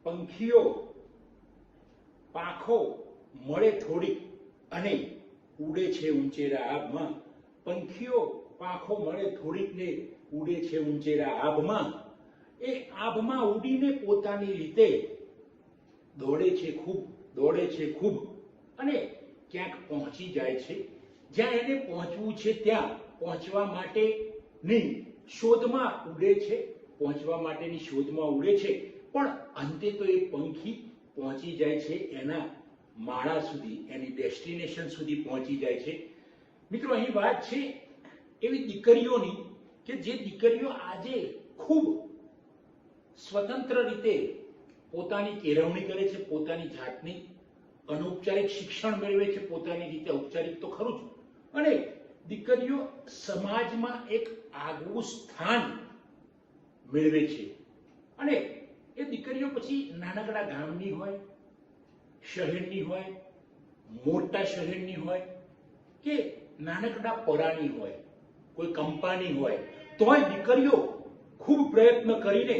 પંખીઓ પાંખો મળે થોડીક અને ઉડે છે ઊંચેરા આભમાં. પંખીઓ પાંખો મળે થોડીક ને ઉડે છે ઊંચેરા આભમાં. એ આભમાં ઉડીને પોતાની રીતે દોડે છે ખૂબ અને ક્યાંક પહોંચી જાય છે. જ્યાં એને પહોંચવું છે ત્યાં પહોંચવા માટેની શોધમાં ઉડે છે, પહોંચવા માટેની શોધમાં ઉડે છે. પણ અંતે તો એ પંખી પહોંચી જાય છે એના માળા સુધી, એની ડેસ્ટિનેશન સુધી પહોંચી જાય છે. મિત્રો, અહીં વાત છે એવી દીકરીઓની કે જે દીકરીઓ આજે ખૂબ સ્વતંત્ર રીતે પોતાની કેળવણી કરે છે, પોતાની જાતની અનૌપચારિક શિક્ષણ મેળવે છે, પોતાની રીતે ઔપચારિક તો ખરું જ, અને દીકરીઓ સમાજમાં એક આગવું સ્થાન મેળવે છે. અને એ દીકરીઓ પછી નાનકડા ગામની હોય, શહેરની હોય, મોટા શહેરની હોય કે નાનકડા પરાની હોય, કોઈ કંપાની હોય, તોય દીકરીઓ ખૂબ પ્રયત્ન કરીને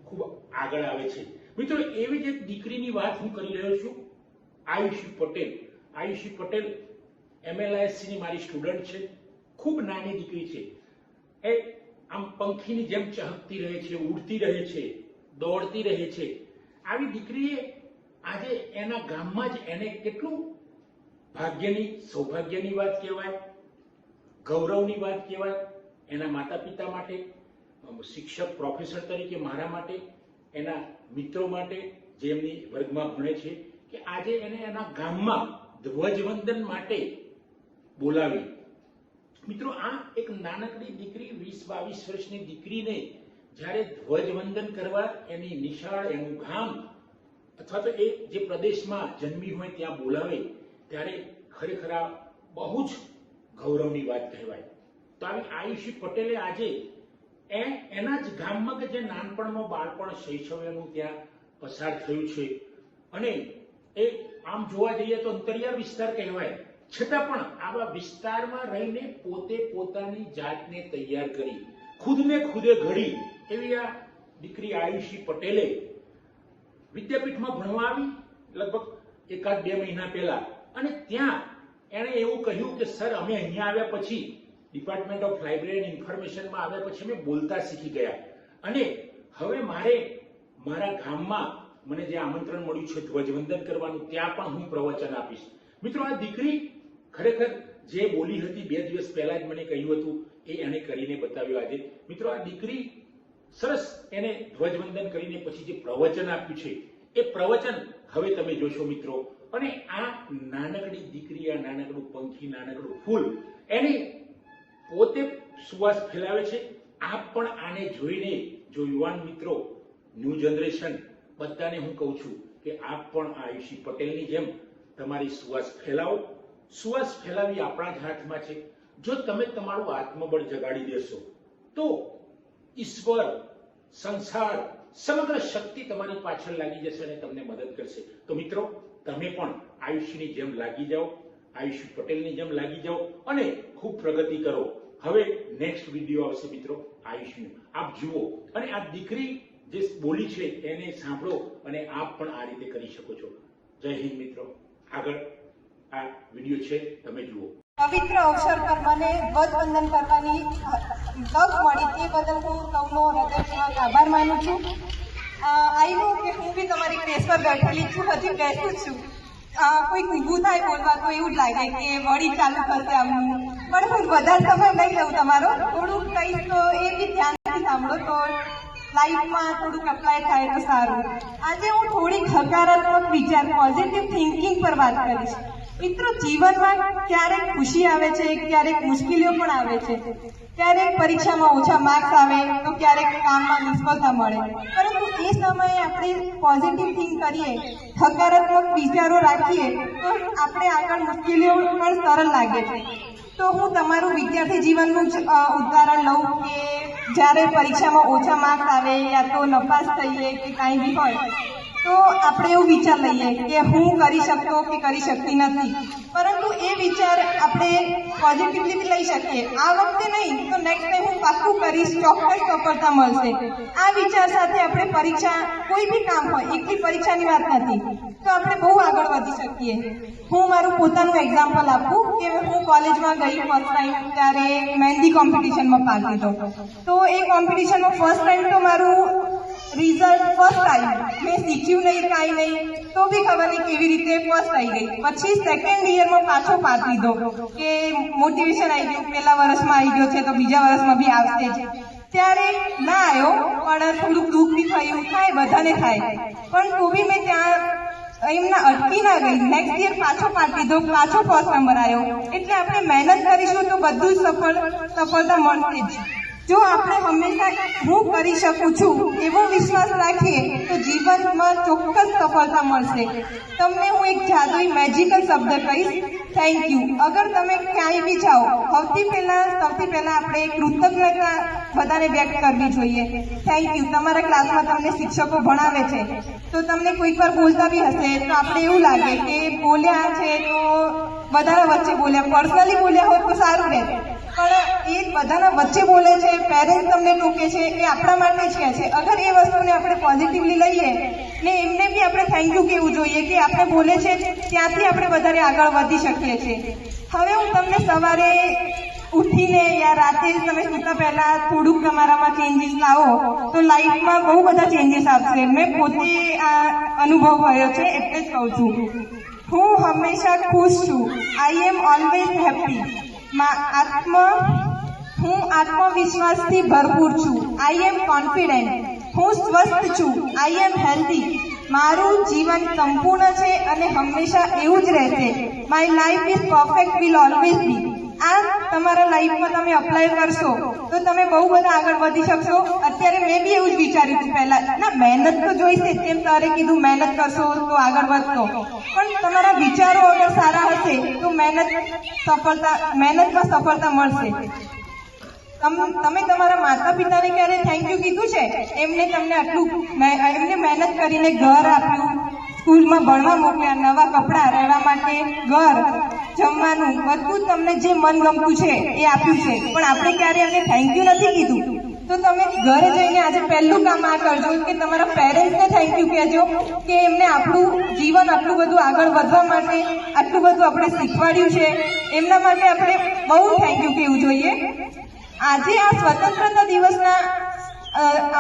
ખૂબ આગળ આવે છે. મિત્રો, એવી જ એક દીકરીની વાત હું કરી રહ્યો છું, આયુષી પટેલ. આયુષી પટેલ MLISC ની મારી સ્ટુડન્ટ છે. ખૂબ નાની દીકરી છે. એ આમ પંખીની જેમ ચહકતી રહે છે, ઉડતી રહે છે, દોડતી રહે છે. આવી દીકરીએ આજે એના ગામમાં જ એને કેટલું ભાગ્યની, સૌભાગ્યની વાત કહેવાય, ગૌરવની વાત કહેવાય. એના માતા પિતા માટે, શિક્ષક પ્રોફેસર તરીકે મારા માટે, એના મિત્રો માટે જે એમની વર્ગમાં ભણે છે, કે આજે એને એના ગામમાં ધ્વજવંદન માટે બોલાવી. મિત્રો, આ એક નાનકડી દીકરી, 20-22 વર્ષની દીકરીને જ્યારે ધ્વજવંદન કરવા એની નિશાળ, એનું ગામ અથવા તો એ જે પ્રદેશમાં જન્મી હોય ત્યાં બોલાવે, ત્યારે ખરેખર આ બહુ જ ગૌરવની વાત કહેવાય. તો આવી આયુષી પટેલે આજે એના જ ગામમાં કે જે નાનપણમાં, બાળપણ, શૈશવ્યનું ત્યાં પસાર થયું છે, અને એ આમ જોવા જઈએ તો અંતરિયાળ વિસ્તાર કહેવાય, છતાં પણ આવા વિસ્તારમાં રહીને પોતે પોતાની જાતને તૈયાર કરી, ખુદને ખુદે ઘડી એવી આ દીકરી આયુષી પટેલે વિદ્યાપીઠમાં ભણવા આવી લગભગ 1-2 મહિના પહેલા. અને ત્યાં એણે એવું કહ્યું કે સર, અમે અહીંયા આવ્યા પછી, ડિપાર્ટમેન્ટ ઓફ લાઇબ્રેરી એન્ડ ઇન્ફોર્મેશનમાં આવ્યા પછી અમે બોલતા શીખી ગયા, અને હવે મારે મારા ગામમાં મને જે આમંત્રણ મળ્યું છે ધ્વજવંદન કરવાનું, ત્યાં પણ હું પ્રવચન આપીશ. મિત્રો, આ દીકરી ખરેખર જે બોલી હતી 2 દિવસ પહેલા જ મને કહ્યું હતું, એ એને કરીને બતાવ્યું આજે. મિત્રો, આ દીકરી સરસ એને ધ્વજવંદન કરીને પછી જે પ્રવચન આપ્યું છે, એ પ્રવચન હવે તમે જોશો મિત્રો. અને આ નાનકડી દીકરી, આ નાનકડું પંખી, નાનકડું ફૂલ, એને પોતે સુવાસ ફેલાવે છે. આપ પણ આને જોઈને, જો યુવાન મિત્રો, ન્યૂ જનરેશન, બધાને હું કહું છું કે આપ પણ આયુષી પટેલની જેમ તમારી સુવાસ ફેલાવો. સુવાસ ફેલાવી આપણા જ હાથમાં છે. જો તમે તમારું આત્મબળ જગાડી દેશો તો ઈશ્વર, સંસાર, સમગ્ર શક્તિ તમારી પાછળ લાગી જશે અને તમને મદદ કરશે. તો મિત્રો, તમે પણ આયુષીની જેમ લાગી જાઓ, આયુષી પટેલની જેમ લાગી જાઓ અને ખૂબ પ્રગતિ કરો. હવે નેક્સ્ટ વિડીયો આવશે મિત્રો આયુષીનો, આપ જુઓ અને આ દીકરી જે બોલી છે એને સાંભળો અને આપ પણ આ રીતે કરી શકો છો. જય હિન્દ મિત્રો. આગળ આ વિડીયો છે, તમે જુઓ. પવિત્ર અવસર પર મને ધ્વજવંદન કરવાની તક મળી, તે બદલ હું સૌનો હૃદયપૂર્વક આભાર માનું છું. આવું કે હું બી તમારી પ્રેસ પર બેઠેલી છું, હજી બેઠું જ છું. કોઈક ઊભું થાય બોલવા તો એવું જ લાગે કે વળી ચાલુ કરશે આવું, પણ હું વધારે સમય લઈ લઉં તમારો, થોડુંક કહીશ તો એ બી ધ્યાનથી સાંભળો તો લાઈફમાં થોડુંક અપ્લાય થાય તો સારું. આજે હું થોડીક હકારાત્મક વિચાર, પોઝિટિવ થિંકિંગ પર વાત કરીશ. મિત્રો, જીવનમાં ક્યારેક ખુશી આવે છે, ક્યારેક મુશ્કેલીઓ પણ આવે છે, ક્યારેક પરીક્ષામાં ઓછા માર્ક્સ આવે તો ક્યારેક કામમાં નિષ્ફળતા મળે, પરંતુ એ સમયે આપણે પોઝિટિવ થિંક કરીએ, હકારાત્મક વિચારો રાખીએ તો આપણે આગળ મુશ્કેલીઓ પણ સરળ લાગે છે. તો હું તમારું વિદ્યાર્થી જીવનનું જ ઉદાહરણ લઉં કે જ્યારે પરીક્ષામાં ઓછા માર્ક્સ આવે યા તો નપાસ થઈએ કે કાંઈ બી હોય, તો આપણે એવું વિચાર લઈએ કે હું કરી શકતો કે કરી શકતી નથી, પરંતુ એ વિચાર આપણે પોઝિટિવલી લઈ શકીએ. આ વખતે નહીં તો નેક્સ્ટ ટાઈમ હું પાક્કું કરીશ, ચોક્કસ સફળતા મળશે. આ વિચાર સાથે આપણે પરીક્ષા, કોઈ બી કામ હોય, એકલી પરીક્ષાની વાત નથી, તો આપણે બહુ આગળ વધી શકીએ. હું મારું પોતાનું એક્ઝામ્પલ આપું કે હું કોલેજમાં ગઈ ફર્સ્ટ ટાઈમ, ત્યારે મહેંદી કોમ્પિટિશનમાં ભાગ લીધો. તો એ કોમ્પિટિશનમાં ફર્સ્ટ ટાઈમ તો મારું રિઝલ્ટ ફર્સ્ટ આવ્યું. મેં શીખ્યું નહીં, કાંઈ નહીં, તો બી ખબર નહીં કેવી રીતે ફર્સ્ટ આવી ગઈ. પછી સેકન્ડ યરમાં પાછો પાર્ટ લીધો કે મોટિવેશન આવી ગયું, પહેલા વર્ષમાં આવી ગયો છે તો બીજા વર્ષમાં બી આવશે જ. ત્યારે ના આવ્યો, પણ થોડુંક દુઃખ બી થયું, થાય, બધાને થાય, પણ તો બી મેં ત્યાં એમના અટકી ના ગઈ. નેક્સ્ટ યર પાછો પાર્ટ લીધો, પાછો ફર્સ્ટ નંબર આવ્યો. એટલે આપણે મહેનત કરીશું તો બધું જ સફળતા મળશે જ. જો આપણે હંમેશા હું કરી શકું છું એવો વિશ્વાસ રાખીએ તો જીવનમાં ચોક્કસ સફળતા મળશે. તમને હું એક જાદુઈ મેજિકલ શબ્દ કહીશ, થેન્ક યુ. અગર તમે ક્યાંય બી જાઓ, સૌથી પહેલા આપણે કૃતજ્ઞતા બધાને વ્યક્ત કરવી જોઈએ. Thank you. તમારા ક્લાસમાં તમને શિક્ષકો ભણાવે છે તો તમને કોઈક વાર બોલતા બી હશે તો આપણે એવું લાગે કે બોલ્યા છે તો બધાના વચ્ચે બોલ્યા, પર્સનલી બોલ્યા હોત તો સારું રહે, પણ એ બધાના વચ્ચે બોલે છે, પેરેન્ટ્સ તમને ટોકે છે, એ આપણા માટે જ કહે છે. અગર એ વસ્તુને આપણે પોઝિટિવલી લઈએ ને એમને બી આપણે થેન્ક યુ કહેવું જોઈએ કે આપણે બોલે છે, ત્યાંથી આપણે વધારે આગળ વધી શકીએ છીએ. હવે હું તમને સવારે ઉઠીને યા રાતે તમે સૂતા પહેલા થોડુંક તમારામાં ચેન્જીસ લાવો તો લાઈફમાં બહુ બધા ચેન્જીસ આવશે. મેં પોતે આ અનુભવ કર્યો છે એટલે જ કહું છું. હું હંમેશા ખુશ છું. આઈ એમ ઓલવેઝ હેપી. હું આત્મવિશ્વાસથી ભરપૂર છું. આઈ એમ કોન્ફિડન્ટ. હું સ્વસ્થ છું. આઈ એમ હેલ્ધી. મારું જીવન સંપૂર્ણ છે અને હંમેશા એવું જ રહેશે. My life is perfect, will always be. આ તમારા લાઈફમાં તમે અપ્લાય કરશો તો તમે બહુ બધા આગળ વધી શકશો. અત્યારે મેં બી એવું જ વિચાર્યું હતું પહેલા, ના મહેનત તો જોઈશે, તેમ તારે કીધું મહેનત કરશો તો આગળ વધશો, પણ તમારા વિચારો અગર સારા હશે તો મહેનતમાં સફળતા મળશે. તમે તમારા માતા પિતાને ક્યારે થેન્ક યુ કીધું છે? એમને તમને એમને મહેનત કરીને ઘર આપ્યું, સ્કૂલમાં ભણવા મોકલ્યા, નવા કપડાં, રહેવા માટે ઘર, જમવાનું, બધું તમને જે મન ગમતું છે એ આપ્યું છે, પણ આપણે ક્યારે એમને થેન્ક યુ નથી કીધું. તો તમે ઘરે જઈને આજે પહેલું કામ આ કરજો કે તમારા પેરેન્ટ્સને થેન્ક યુ કહેજો કે એમને આપણું જીવન આટલું બધું આગળ વધવા માટે આટલું બધું આપણે શીખવાડ્યું છે. એમના માટે આપણે બહુ થેન્ક યુ કહેવું જોઈએ. આજે આ સ્વતંત્રતા દિવસના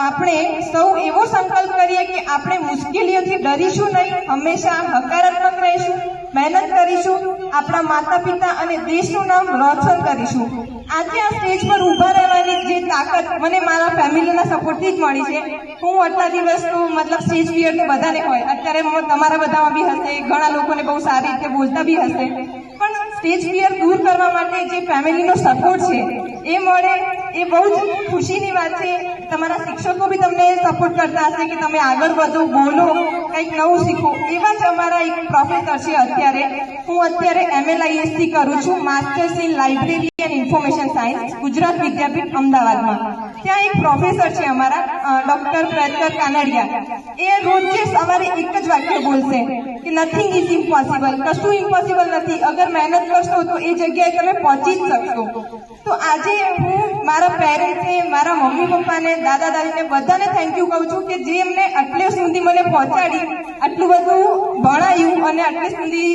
આપણે સૌ એવો સંકલ્પ કરીએ કે આપણે મુશ્કેલીઓથી ડરીશું નહીં, હંમેશા હકારાત્મક રહીશું, મહેનત કરીશું, આપણા માતા પિતા અને દેશનું નામ રોશન કરીશું. આજે આ સ્ટેજ પર ઊભા રહેવાની જે તાકાત મને મારા ફેમિલીના સપોર્ટથી જ મળી છે. હું આટલા દિવસ તો મતલબ સ્ટેજ ફિયર તો બધાને હોય, અત્યારે તમારા બધામાં બી હશે, ઘણા લોકોને બહુ સારી રીતે બોલતા બી હશે, પણ સ્ટેજ ફિયર દૂર કરવા માટે જે ફેમિલીનો સપોર્ટ છે એ મળે એ બહુ જ ખુશીની વાત છે. તમારા શિક્ષકો બી તમને સપોર્ટ કરતા હશે કે તમે આગળ વધો, બોલો, કંઈક નવું શીખો. એવા જ અમારા એક પ્રોફેસર છે અત્યારે, હું અત્યારે MLISC કરું છું, masters in library and information science, Gujarat Vidyapith અમદાવાદમાં. ત્યાં એક પ્રોફેસર છે અમારા ડોક્ટર પ્રયત્કર કાનડિયા. એ રોજે સવારે એક જ વાક્ય બોલશે કે નથિંગ ઇઝ ઇમ્પોસિબલ. કશું ઇમ્પોસિબલ નથી. અગર મહેનત કરશો તો એ જગ્યાએ તમે પહોંચી જ શકશો. તો આજે હું મારા પેરેન્ટ્સને, મારા મમ્મી પપ્પાને, દાદા દાદીને બધાને થેન્ક યુ કહું છું કે જે એમને આટલે સુધી મને પહોંચાડી, આટલું બધું ભણાયું અને આટલે સુધી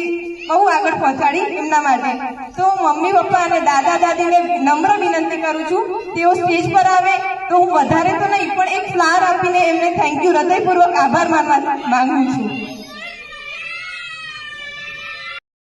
બહુ આગળ પહોંચાડી, એમના માટે. તો મમ્મી પપ્પા અને દાદા દાદીને નમ્ર વિનંતી કરું છું, તેઓ સ્ટેજ પર આવે તો હું વધારે તો નહીં પણ એક ફ્લાવર આપીને એમને થેન્ક યુ હૃદયપૂર્વક આભાર માનવા માંગુ છું.